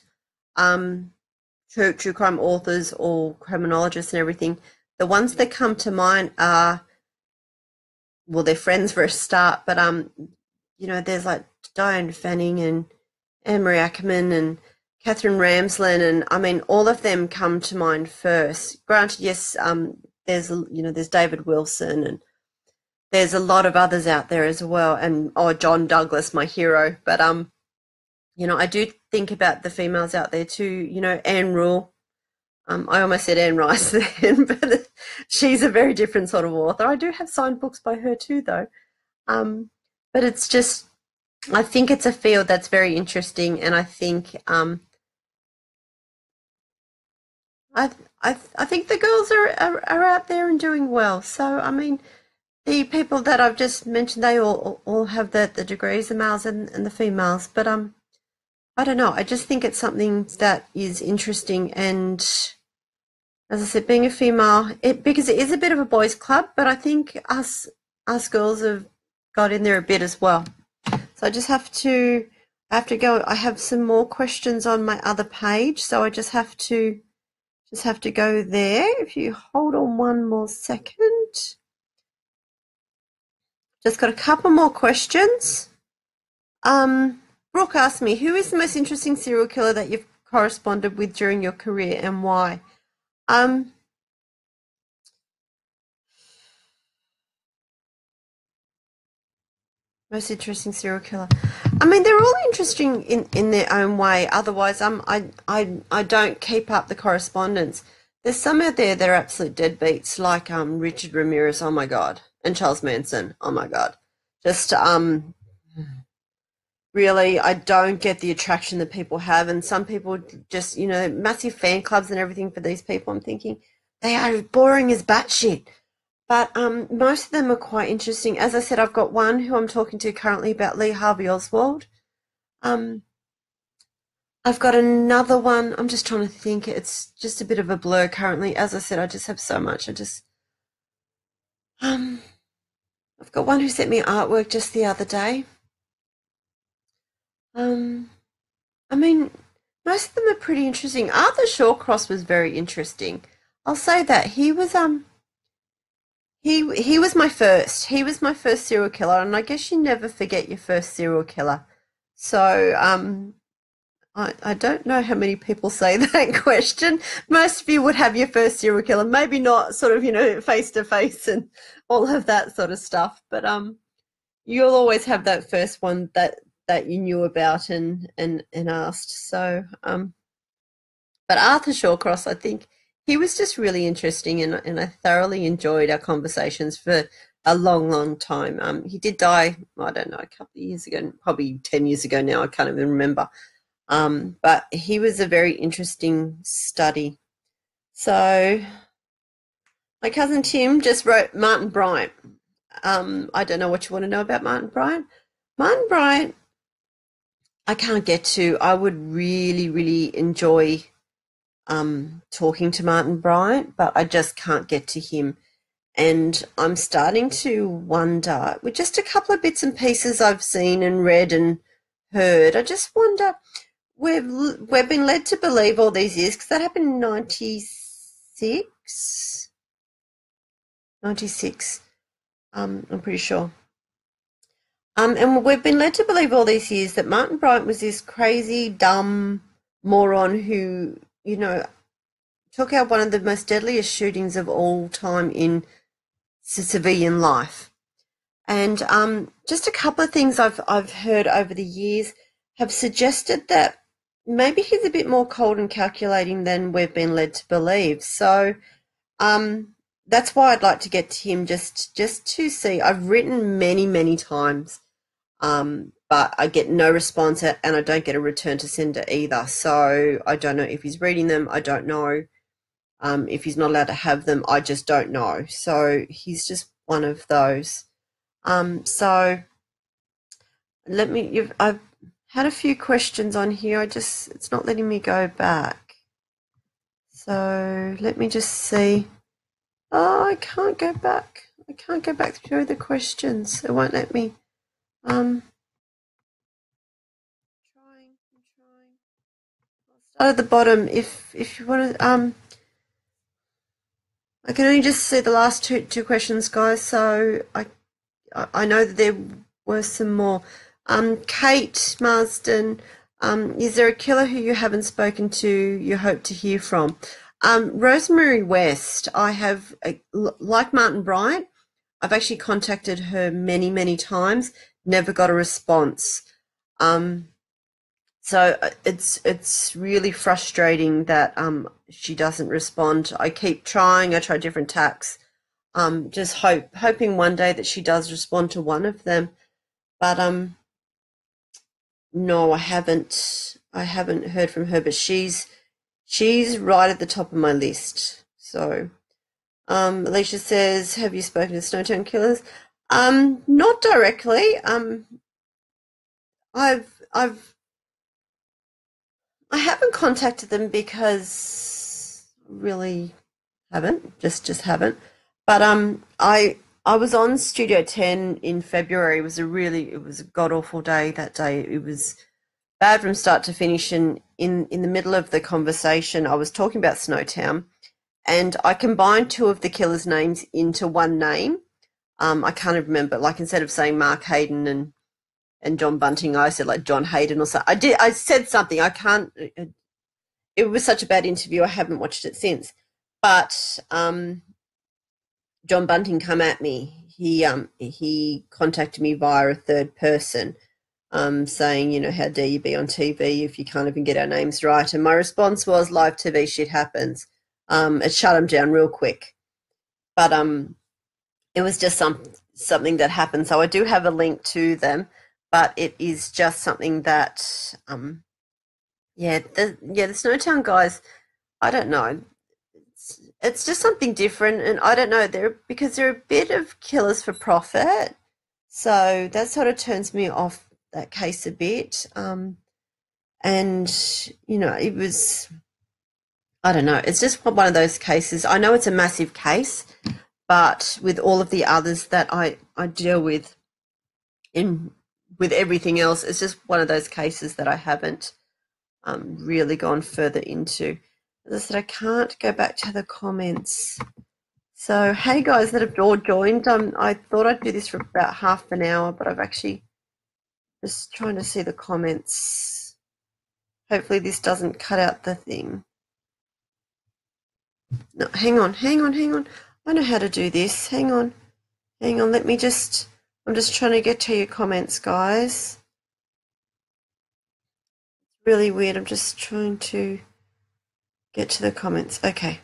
true crime authors or criminologists and everything, the ones that come to mind are, well, they're friends for a start, but there's like Diane Fanning and Anne-Marie Ackerman and Catherine Ramsland, and I mean, all of them come to mind first. Granted, yes, there's David Wilson, and there's a lot of others out there as well, and John Douglas, my hero. But I do think about the females out there too. Anne Rule. I almost said Anne Rice then, but she's a very different sort of author. I do have signed books by her too, though. But it's just, I think it's a field that's very interesting, and I think I think the girls are out there and doing well. So I mean, the people that I've just mentioned, they all have the degrees, the males and the females. But I don't know. I just think it's something that is interesting, and as I said, being a female, because it is a bit of a boys' club, but I think us girls have got in there a bit as well. So I just have to go. I have some more questions on my other page, so I just have to go there. If you hold on one more second, Just got a couple more questions. Brooke asked me, who is the most interesting serial killer that you've corresponded with during your career and why? Most interesting serial killer. I mean, they're all interesting in their own way. Otherwise, I don't keep up the correspondence. There's some out there that are absolute deadbeats, like Richard Ramirez. Oh my God, and Charles Manson. Oh my God, just really, I don't get the attraction that people have, and some people just, massive fan clubs and everything for these people. I'm thinking they are boring as batshit. But most of them are quite interesting. As I said, I've got one who I'm talking to currently about Lee Harvey Oswald. I've got another one. I'm just trying to think. It's just a bit of a blur currently. As I said, I just have so much. I've got one who sent me artwork just the other day. I mean, most of them are pretty interesting. Arthur Shawcross was very interesting. I'll say that he was He was my first. He was my first serial killer, and I guess you never forget your first serial killer. So I don't know how many people say that question. Most of you would have your first serial killer, maybe not sort of face to face and all of that sort of stuff, but you'll always have that first one that you knew about and asked. So but Arthur Shawcross, I think. He was just really interesting, and I thoroughly enjoyed our conversations for a long, long time. He did die, I don't know, a couple of years ago, probably 10 years ago now, I can't even remember. But he was a very interesting study. So my cousin Tim just wrote Martin Bryant. I don't know what you want to know about Martin Bryant. Martin Bryant, I can't get to. I would really, really enjoy talking to Martin Bryant, but I just can't get to him. And I'm starting to wonder, with just a couple of bits and pieces I've seen and read and heard, I just wonder, we've been led to believe all these years, because that happened in 96, I'm pretty sure. And we've been led to believe all these years that Martin Bryant was this crazy, dumb moron who, took out one of the most deadliest shootings of all time in civilian life. And just a couple of things I've heard over the years have suggested that maybe he's a bit more cold and calculating than we've been led to believe. So that's why I'd like to get to him just to see. I've written many, many times, but I get no response and I don't get a return to sender either. So I don't know if he's reading them. I don't know if he's not allowed to have them. I just don't know. So he's just one of those. So I've had a few questions on here. It's not letting me go back. So let me just see. Oh, I can't go back. I can't go back through the questions. It won't let me. I'm trying. I'll start at the bottom. If you want to, I can only just see the last two questions, guys. So I know that there were some more. Kate Marsden, is there a killer who you haven't spoken to you hope to hear from? Rosemary West, I have, like Martin Bryant, I've actually contacted her many, many times, never got a response. So it's really frustrating that she doesn't respond. I keep trying. I try different tacks. Just hoping one day that she does respond to one of them. But no, I haven't heard from her. But she's right at the top of my list. So Alicia says, have you spoken to Snowtown Killers? Not directly. I haven't contacted them because really just haven't. But I was on Studio 10 in February. It was a god awful day that day. It was bad from start to finish, and in the middle of the conversation I was talking about Snowtown, and I combined two of the killers' names into one name. I can't remember, like instead of saying Mark Hayden and John Bunting, I said like John Hayden or something. I said something. I can't. It was such a bad interview. I haven't watched it since. But John Bunting come at me. He contacted me via a third person, saying, you know, how dare you be on TV if you can't even get our names right? And my response was, live TV shit happens. It shut him down real quick. But it was just something that happened. So I do have a link to them, but it is just something that, the Snowtown guys, I don't know. It's just something different, and I don't know, because they're a bit of killers for profit. So that sort of turns me off that case a bit. And, you know, it was, I don't know, it's just one of those cases. I know it's a massive case, but with all of the others that I deal with with everything else, it's just one of those cases that I haven't really gone further into. As I said, I can't go back to the comments. So, hey guys that have all joined, I thought I'd do this for about half an hour, but I've actually just trying to see the comments. Hopefully this doesn't cut out the thing. No, hang on. I know how to do this. Hang on. Let me just, I'm just trying to get to your comments, guys. It's really weird. I'm just trying to get to the comments. Okay.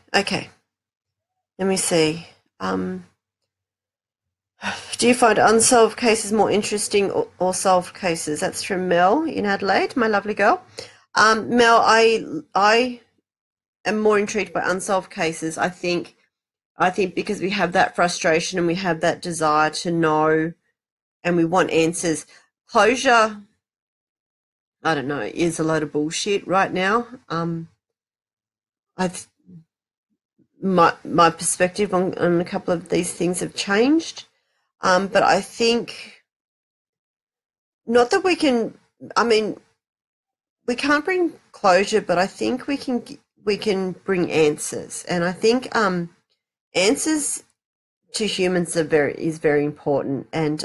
Let me see. Do you find unsolved cases more interesting or solved cases? That's from Mel in Adelaide, my lovely girl. Mel, I am more intrigued by unsolved cases. I think because we have that frustration and we have that desire to know and we want answers. Closure, I don't know, is a load of bullshit right now. My perspective on a couple of these things have changed, but I think not that we can. I mean, we can't bring closure, but I think we can bring answers, and I think answers to humans is very important, and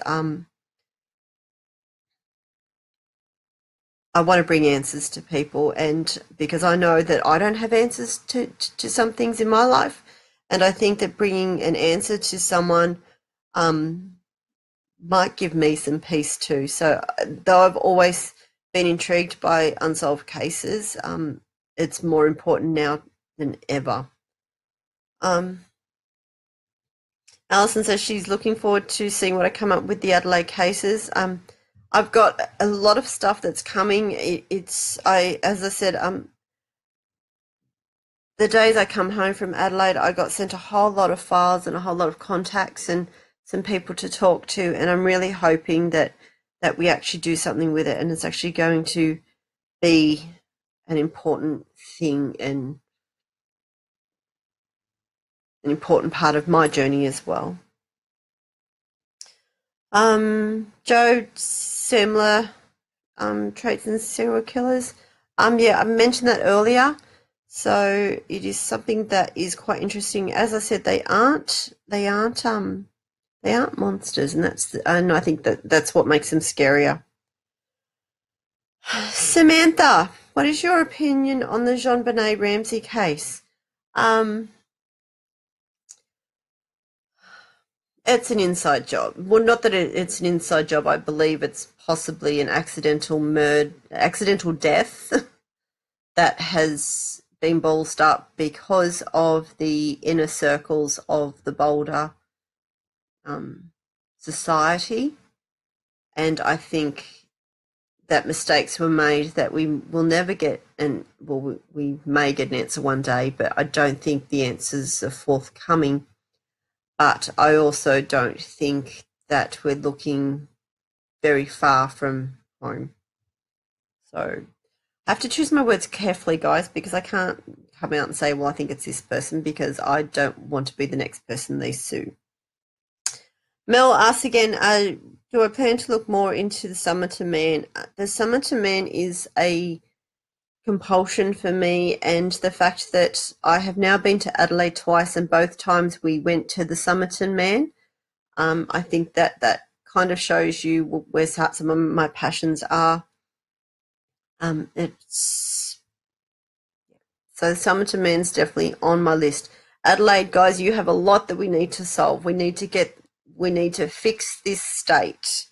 I want to bring answers to people, and because I know that I don't have answers to some things in my life, and I think that bringing an answer to someone might give me some peace too. So though I've always been intrigued by unsolved cases, it's more important now than ever. Alison says she's looking forward to seeing what I come up with the Adelaide cases. I've got a lot of stuff that's coming. As I said, the days I come home from Adelaide, I got sent a whole lot of files and a whole lot of contacts and some people to talk to, and I'm really hoping that we actually do something with it, and it's actually going to be an important thing and an important part of my journey as well. Joe Semler, traits and serial killers. Yeah, I mentioned that earlier. So it is something that is quite interesting. As I said, they aren't monsters, and I think that's what makes them scarier. Samantha, what is your opinion on the Jonbenet Ramsey case? It's an inside job. Well, not that it's an inside job. I believe it's possibly an accidental death that has been ballsed up because of the inner circles of the Boulder society. And I think that mistakes were made that we will never get, and well, we may get an answer one day, but I don't think the answers are forthcoming. But I also don't think that we're looking very far from home. So I have to choose my words carefully, guys, because I can't come out and say, well, I think it's this person, because I don't want to be the next person they sue. Mel asks again, do I plan to look more into the Somerton Man? The Somerton Man is a compulsion for me, and the fact that I have now been to Adelaide twice, and both times we went to the Somerton Man. I think that kind of shows you where some of my passions are. It's so Summerton Man's definitely on my list. Adelaide, guys, you have a lot that we need to solve. We need to fix this state.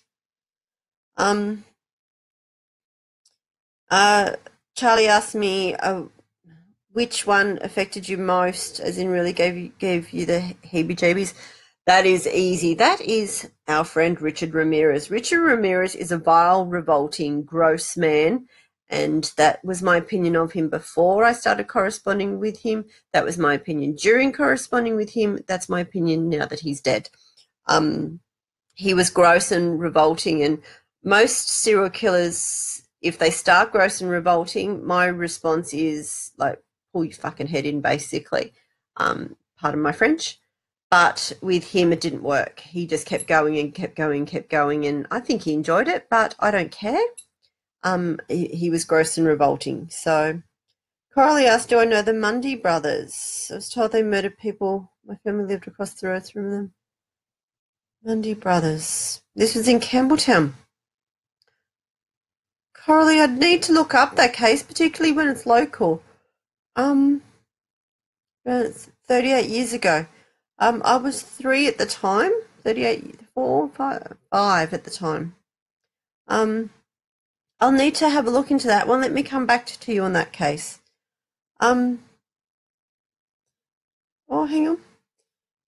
Charlie asked me which one affected you most, as in really gave you the heebie-jeebies. That is easy. That is our friend Richard Ramirez. Richard Ramirez is a vile, revolting, gross man, and that was my opinion of him before I started corresponding with him. That was my opinion during corresponding with him. That's my opinion now that he's dead. He was gross and revolting, and most serial killers, if they start gross and revolting, my response is like, pull your fucking head in, basically. Pardon my French. But with him, it didn't work. He just kept going and kept going and kept going, and I think he enjoyed it, but I don't care. He was gross and revolting. So Coralie asked, do I know the Mundy brothers? I was told they murdered people. My family lived across the road from them. Mundy brothers. This was in Campbelltown. Coralie, I'd need to look up that case, particularly when it's local. It's 38 years ago. I was 3 at the time. 38, 4, 5 at the time. I'll need to have a look into that one. Let me come back to you on that case. Oh, hang on.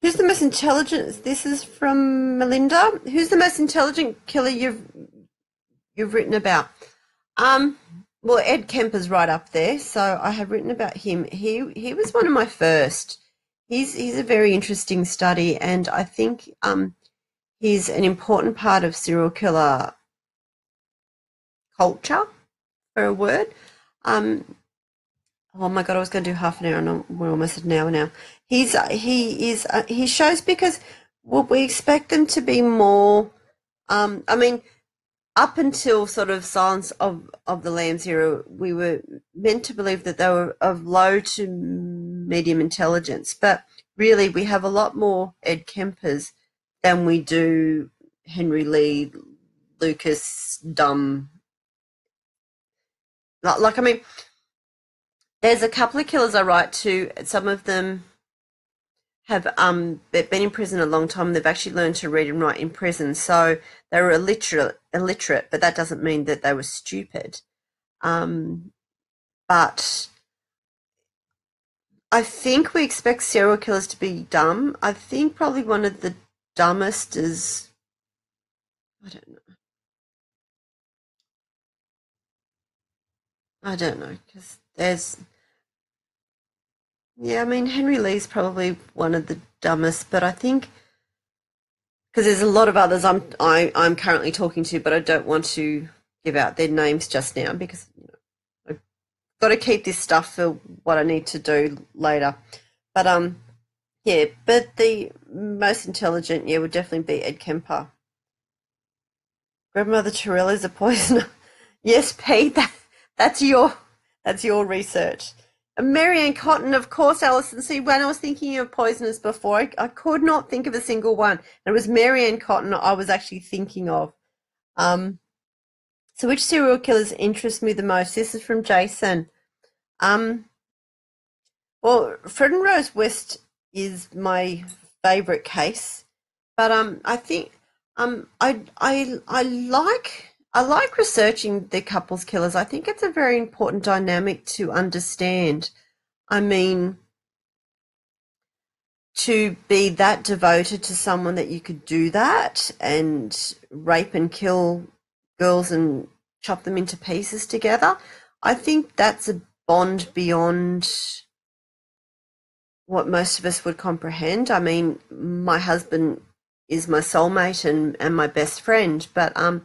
Who's the most intelligent? This is from Melinda. Who's the most intelligent killer you've written about? Well, Ed Kemper's right up there, so I have written about him. He was one of my first. He's a very interesting study, and I think he's an important part of serial killer culture, for a word. Oh my God, I was going to do half an hour, and we're almost at an hour now. He shows because we expect them to be more. I mean, up until sort of Silence of the Lambs era, we were meant to believe that they were of low to medium intelligence, but really we have a lot more Ed Kempers than we do Henry Lee, Lucas, Dumb. Like, I mean, there's a couple of killers I write to. Some of them have been in prison a long time. They've actually learned to read and write in prison, so they were illiterate, but that doesn't mean that they were stupid. But I think we expect serial killers to be dumb. I think probably one of the dumbest is, I don't know, because there's, yeah, I mean, Henry Lee's probably one of the dumbest, but I think because there's a lot of others I'm currently talking to, but I don't want to give out their names just now because I've got to keep this stuff for what I need to do later. But yeah, but the most intelligent, yeah, would definitely be Ed Kemper. Grandmother Terrell is a poisoner. Yes, Pete, that's your research. Marianne Cotton, of course, Alison. See, when I was thinking of poisoners before, I could not think of a single one. And it was Marianne Cotton I was actually thinking of. So which serial killers interest me the most? This is from Jason. Well, Fred and Rose West is my favourite case. But I think I like researching the couples killers. I think it's a very important dynamic to understand. I mean, to be that devoted to someone that you could do that and rape and kill girls and chop them into pieces together, I think that's a bond beyond what most of us would comprehend. I mean, my husband is my soulmate and my best friend, but if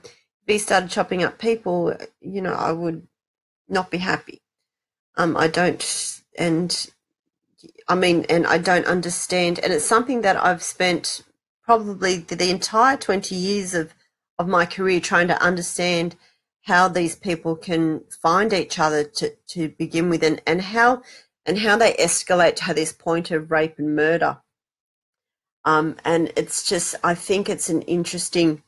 he started chopping up people, I would not be happy. I don't, and I don't understand, and it's something that I've spent probably the entire 20 years of my career trying to understand how these people can find each other to begin with, and how they escalate to this point of rape and murder. And it's just, I think it's an interesting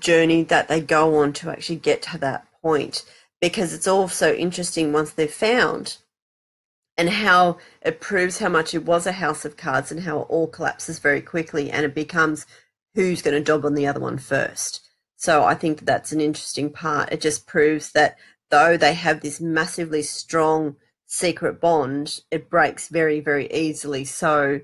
journey that they go on to actually get to that point, because it's also interesting once they're found and how it proves how much it was a house of cards and how it all collapses very quickly and it becomes who's going to dob on the other one first. So I think that's an interesting part. It just proves that though they have this massively strong secret bond, it breaks very, very easily. So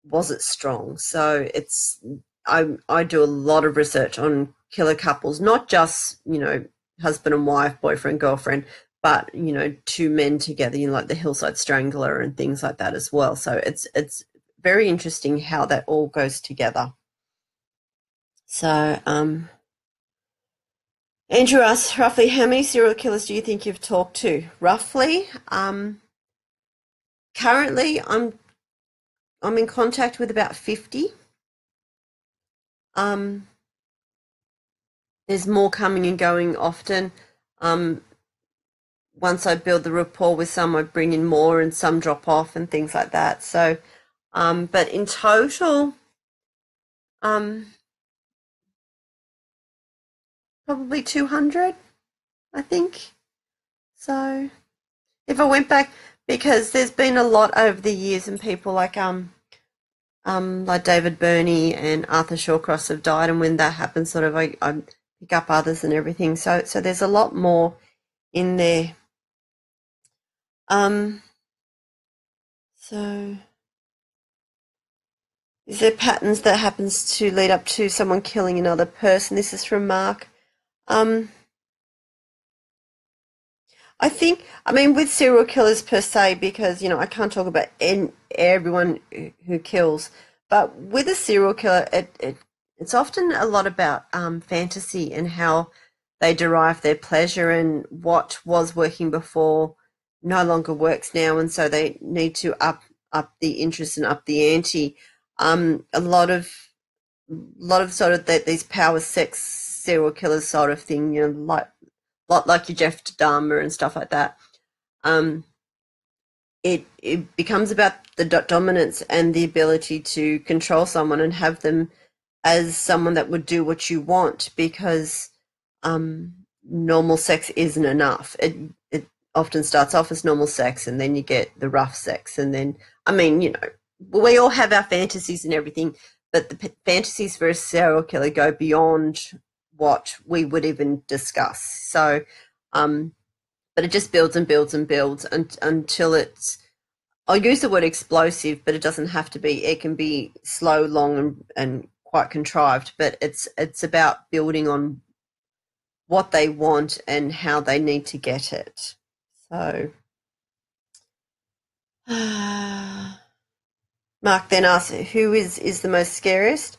was it strong? So it's I do a lot of research on killer couples, not just, husband and wife, boyfriend, girlfriend, but two men together, like the Hillside Strangler and things like that as well. So it's very interesting how that all goes together. So Andrew asks, roughly how many serial killers do you think you've talked to? Roughly, currently I'm in contact with about 50. There's more coming and going often. Once I build the rapport with some, I bring in more and some drop off and things like that. So, but in total, probably 200, I think. So if I went back, because there's been a lot over the years and people like David Burney and Arthur Shawcross have died, and when that happens, sort of I pick up others and everything. So there's a lot more in there. So is there patterns that happens to lead up to someone killing another person? This is from Mark. I mean, with serial killers per se, because, I can't talk about everyone who kills, but with a serial killer, it's often a lot about fantasy and how they derive their pleasure, and what was working before no longer works now, and so they need to up the interest and up the ante. A lot of sort of these power sex serial killers sort of thing, like your Jeff Dahmer and stuff like that. It becomes about the dominance and the ability to control someone and have them as someone that would do what you want, because normal sex isn't enough. It often starts off as normal sex, and then you get the rough sex, and then, I mean, we all have our fantasies and everything, but the fantasies for a serial killer go beyond what we would even discuss. So, but it just builds and builds and builds until it's, I'll use the word explosive, but it doesn't have to be. It can be slow, long, and quite contrived, but it's about building on what they want and how they need to get it. So Mark then asks, who is the most scariest?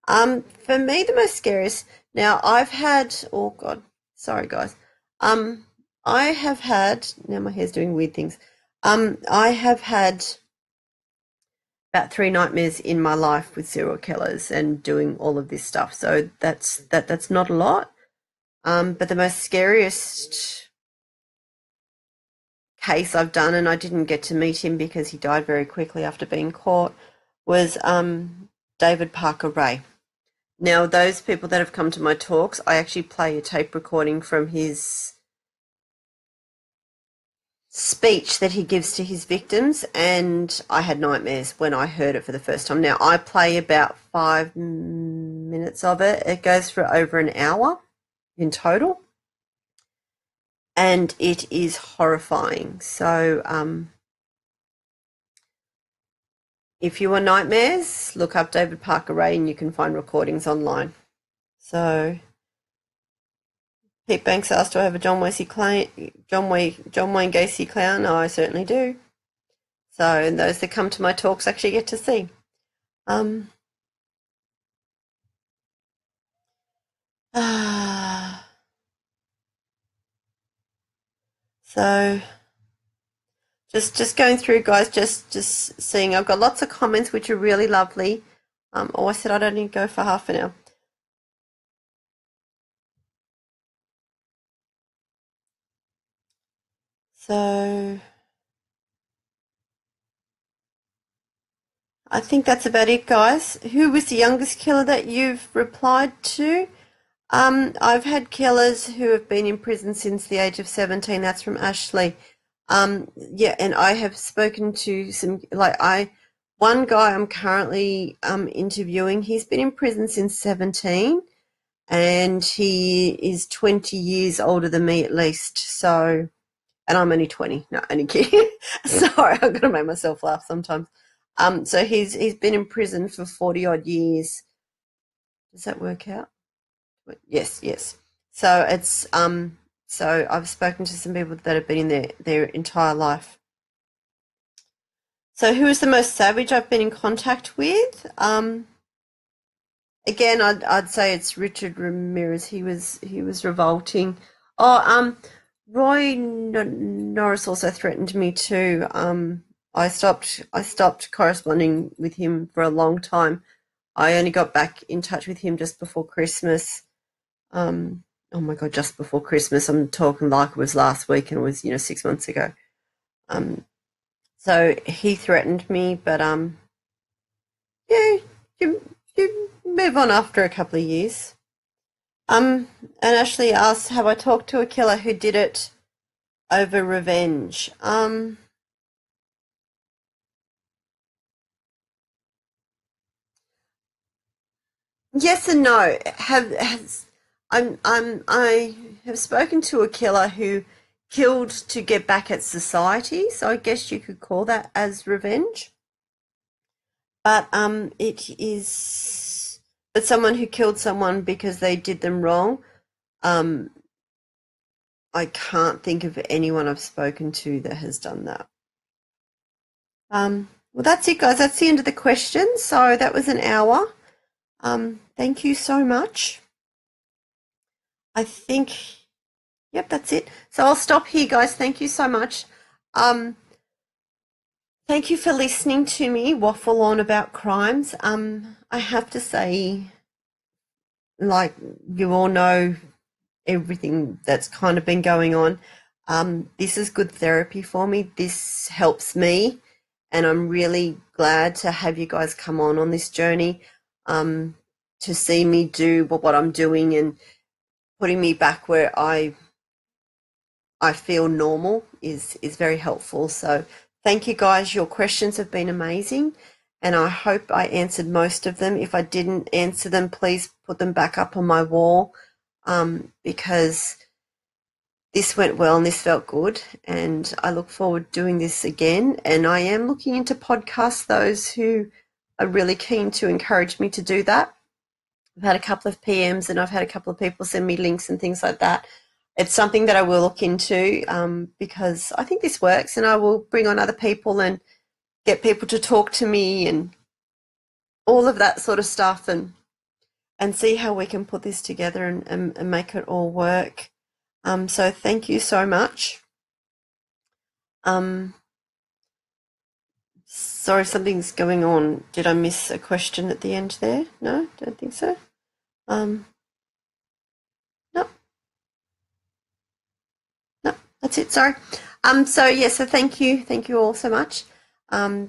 For me, the most scariest. Now, I've had, oh God, sorry guys. I have had, now my hair's doing weird things. I have had about 3 nightmares in my life with serial killers and doing all of this stuff. So that's not a lot. But the most scariest case I've done, and I didn't get to meet him because he died very quickly after being caught, was David Parker Ray. Now, those people that have come to my talks, I actually play a tape recording from his speech that he gives to his victims, and I had nightmares when I heard it for the first time. Now, I play about 5 minutes of it. It goes for over an hour in total, and it is horrifying. So if you want nightmares, look up David Parker Ray and you can find recordings online. So Pete Banks asked, do I have a John Wayne Gacy clown? Oh, I certainly do. So, and those that come to my talks actually get to see. So just going through, guys, just seeing. I've got lots of comments which are really lovely. Oh, I said I'd only go for half an hour. So I think that's about it, guys. Who was the youngest killer that you've replied to? I've had killers who have been in prison since the age of 17. That's from Ashley. Yeah, and I have spoken to one guy I'm currently interviewing. He's been in prison since 17, and he is 20 years older than me at least. So, and I'm only 20. No, only kidding. Sorry, I've got to make myself laugh sometimes. So he's been in prison for 40 odd years. Does that work out? Yes, yes. So it's so I've spoken to some people that have been in their entire life. So who is the most savage I've been in contact with? Again, I'd say it's Richard Ramirez. He was revolting. Oh, Roy Norris also threatened me too. I stopped corresponding with him for a long time. I only got back in touch with him just before Christmas. Oh my God, just before Christmas. I'm talking like it was last week and it was, 6 months ago. So he threatened me, but yeah, you move on after a couple of years. And Ashley asked, have I talked to a killer who did it over revenge? Yes and no. I have spoken to a killer who killed to get back at society, so I guess you could call that as revenge. But someone who killed someone because they did them wrong. I can't think of anyone I've spoken to that has done that. Well, that's it, guys. That's the end of the questions. So that was an hour. Thank you so much. I think, yep, that's it. So I'll stop here, guys. Thank you so much. Thank you for listening to me waffle on about crimes. I have to say, like you all know, everything that's kind of been going on. This is good therapy for me. This helps me, and I'm really glad to have you guys come on this journey, to see me do what I'm doing and putting me back where I feel normal is very helpful. So thank you, guys. Your questions have been amazing, and I hope I answered most of them. If I didn't answer them, please put them back up on my wall, because this went well and this felt good, and I look forward to doing this again. And I am looking into podcasts, those who are really keen to encourage me to do that. I've had a couple of PMs and I've had a couple of people send me links and things like that. It's something that I will look into, because I think this works, and I will bring on other people and get people to talk to me and all of that sort of stuff, and see how we can put this together and make it all work. So thank you so much. Sorry, something's going on. Did I miss a question at the end there? No, don't think so. No. No, that's it. Sorry. So yeah, so thank you all so much.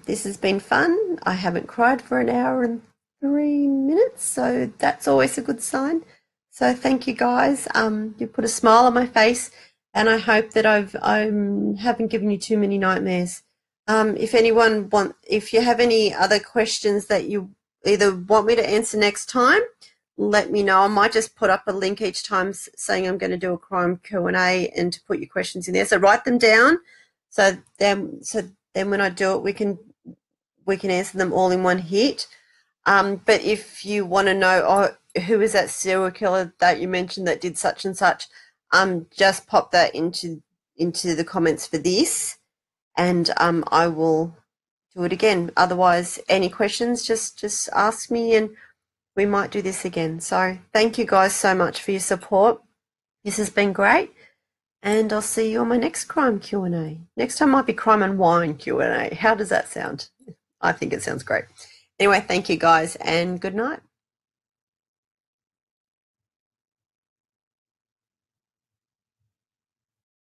This has been fun. I haven't cried for an hour and 3 minutes, so that's always a good sign. So thank you, guys. You put a smile on my face, and I hope that I haven't given you too many nightmares. If you have any other questions that you either want me to answer next time, let me know. I might just put up a link each time saying I'm going to do a crime Q&A, and to put your questions in there. So write them down. So then when I do it, we can answer them all in one hit. But if you want to know, who is that serial killer that you mentioned that did such and such, just pop that into the comments for this, and I will do it again. Otherwise, any questions, just ask me, and we might do this again. So thank you guys so much for your support. This has been great, and I'll see you on my next crime Q&A. Next time might be crime and wine Q&A. How does that sound? I think it sounds great. Anyway, thank you guys, and good night.